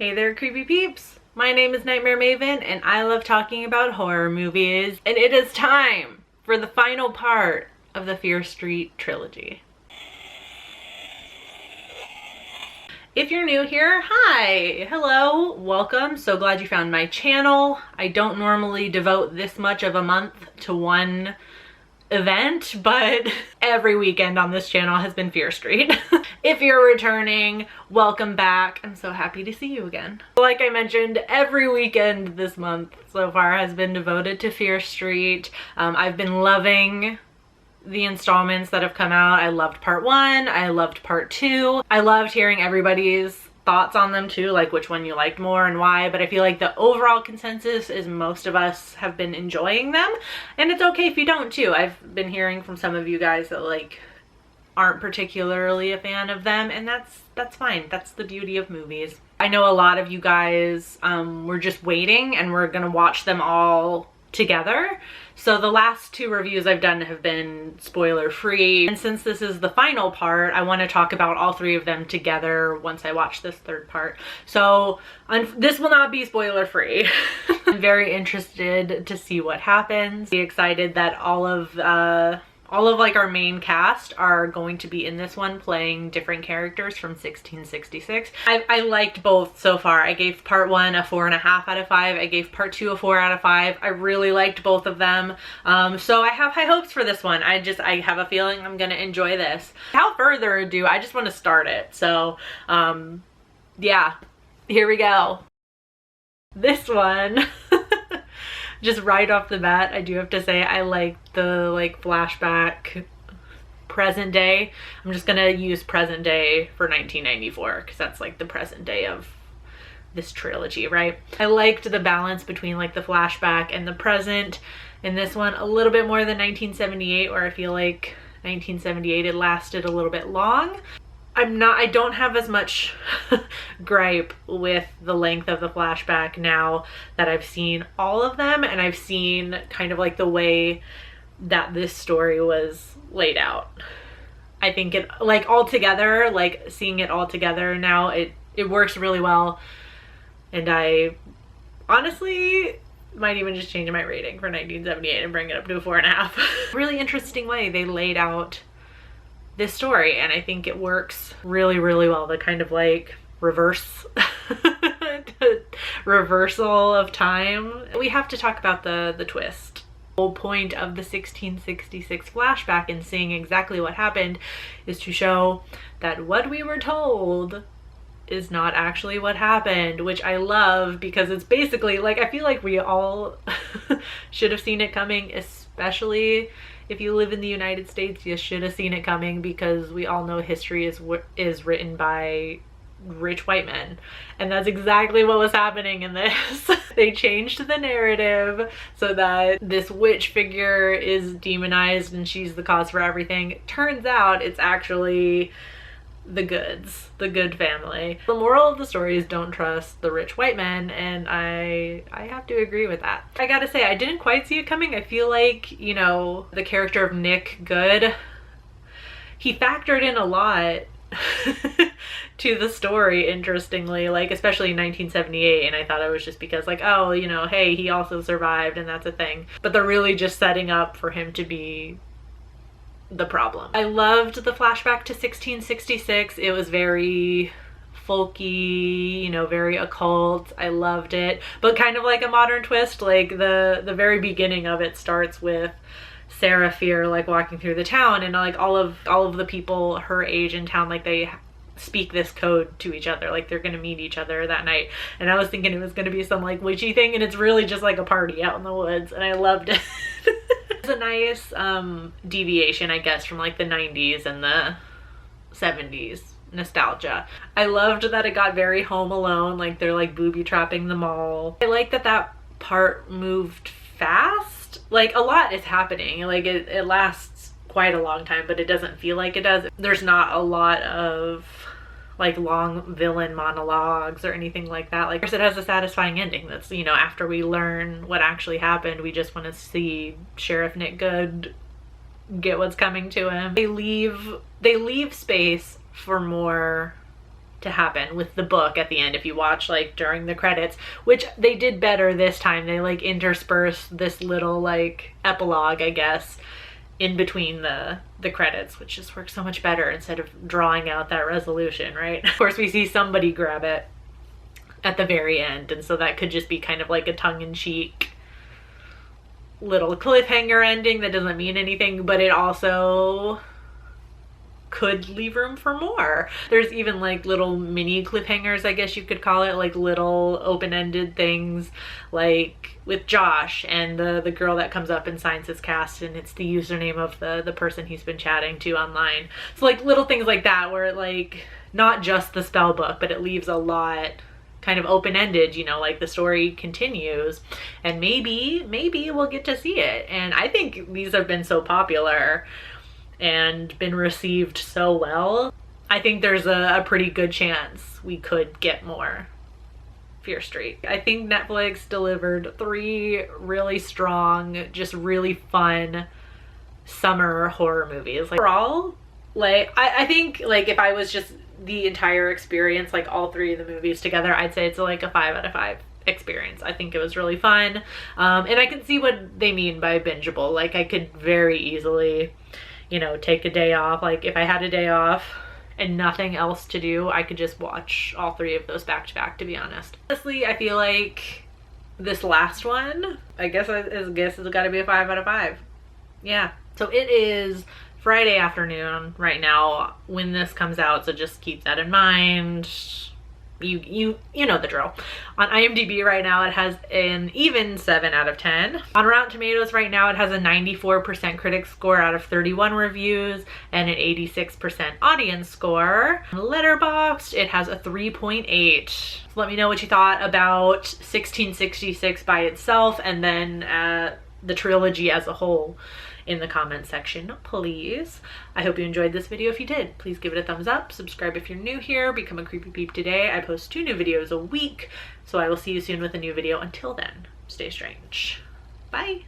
Hey there, creepy peeps! My name is Nightmare Maven, and I love talking about horror movies. And it is time for the final part of the Fear Street trilogy. If you're new here, hi! Hello, welcome. So glad you found my channel. I don't normally devote this much of a month to one event, but every weekend on this channel has been Fear Street. If you're returning, welcome back. I'm so happy to see you again. Like I mentioned, every weekend this month so far has been devoted to Fear Street. I've been loving the installments that have come out. I loved part 1, I loved part 2. I loved hearing everybody's thoughts on them too, like which one you liked more and why, but I feel like the overall consensus is most of us have been enjoying them, and it's okay if you don't too. I've been hearing from some of you guys that like aren't particularly a fan of them, and that's fine. That's the beauty of movies. I know a lot of you guys were just waiting and we're gonna watch them all together. So the last 2 reviews I've done have been spoiler free, and since this is the final part, I want to talk about all 3 of them together once I watch this 3rd part. So this will not be spoiler free. I'm very interested to see what happens. I'm excited that all of like our main cast are going to be in this one playing different characters from 1666. I liked both so far. I gave part 1 a 4.5 out of 5. I gave part 2 a 4 out of 5. I really liked both of them. So I have high hopes for this one. I have a feeling I'm gonna enjoy this. Without further ado, I just want to start it. So yeah, here we go. This one, just right off the bat, I do have to say I like the like flashback present day. I'm just gonna use present day for 1994 because that's like the present day of this trilogy, right? I liked the balance between like the flashback and the present in this one a little bit more than 1978, where I feel like 1978 it lasted a little bit long. I don't have as much gripe with the length of the flashback now that I've seen all of them, and I've seen kind of like the way that this story was laid out. I think it, like all together, like seeing it all together now, it works really well, and I honestly might even just change my rating for 1978 and bring it up to a 4.5. Really interesting way they laid out this story, and I think it works really, really well. The kind of like reversal of time. We have to talk about the twist. The whole point of the 1666 flashback and seeing exactly what happened is to show that what we were told is not actually what happened, which I love because it's basically like, I feel like we all should have seen it coming, especially if you live in the United States. You should have seen it coming because we all know history is written by rich white men, and that's exactly what was happening in this. They changed the narrative so that this witch figure is demonized and she's the cause for everything. Turns out it's actually the good family. The moral of the story is don't trust the rich white men, and I have to agree with that. I gotta say, I didn't quite see it coming. I feel like, you know, the character of Nick Good, he factored in a lot to the story, interestingly, like especially in 1978, and I thought it was just because like, oh, you know, hey, he also survived and that's a thing, but they're really just setting up for him to be the problem. I loved the flashback to 1666. It was very folky, you know, very occult. I loved it, but kind of like a modern twist. Like the very beginning of it starts with Sarah Fear like walking through the town, and like all of the people her age in town, like they speak this code to each other, like they're gonna meet each other that night, and I was thinking it was gonna be some like witchy thing, and it's really just like a party out in the woods, and I loved it. It's a nice deviation, I guess, from like the 90s and the 70s nostalgia. I loved that it got very Home Alone, like they're like booby trapping the mall. I like that part moved fast. Like a lot is happening, like it lasts quite a long time, but it doesn't feel like it does. There's not a lot of like long villain monologues or anything like that. Like it has a satisfying ending that's, you know, after we learn what actually happened, we just want to see Sheriff Nick Good get what's coming to him. They leave space for more to happen with the book at the end if you watch like during the credits, which they did better this time. They like interspersed this little like epilogue, I guess, in between the credits, which just works so much better instead of drawing out that resolution, right? Of course, we see somebody grab it at the very end, and so that could just be kind of like a tongue-in-cheek little cliffhanger ending that doesn't mean anything, but it also could leave room for more. There's even like little mini cliffhangers, I guess you could call it, like little open-ended things, like with Josh and the girl that comes up and signs his cast, and it's the username of the person he's been chatting to online. So like little things like that where it like not just the spell book, but it leaves a lot kind of open-ended, you know, like the story continues, and maybe we'll get to see it. And I think these have been so popular and been received so well. I think there's a pretty good chance we could get more Fear Street. I think Netflix delivered 3 really strong, just really fun summer horror movies. Like overall, like I think like if I was just the entire experience, like all 3 of the movies together, I'd say it's like a 5 out of 5 experience. I think it was really fun. And I can see what they mean by bingeable. Like I could very easily, you know, take a day off. Like if I had a day off and nothing else to do, I could just watch all 3 of those back to back, to be honest. Honestly, I feel like this last one, I guess it's gotta be a 5 out of 5. Yeah. So it is Friday afternoon right now when this comes out, so just keep that in mind. You know the drill. On IMDb right now it has an even 7 out of 10. On Rotten Tomatoes right now it has a 94% critic score out of 31 reviews and an 86% audience score. On Letterboxd it has a 3.8. So let me know what you thought about 1666 by itself, and then the trilogy as a whole in the comment section, please. I hope you enjoyed this video. If you did, please give it a thumbs up. Subscribe if you're new here. Become a creepy peep today. I post 2 new videos a week, so I will see you soon with a new video. Until then, stay strange. Bye.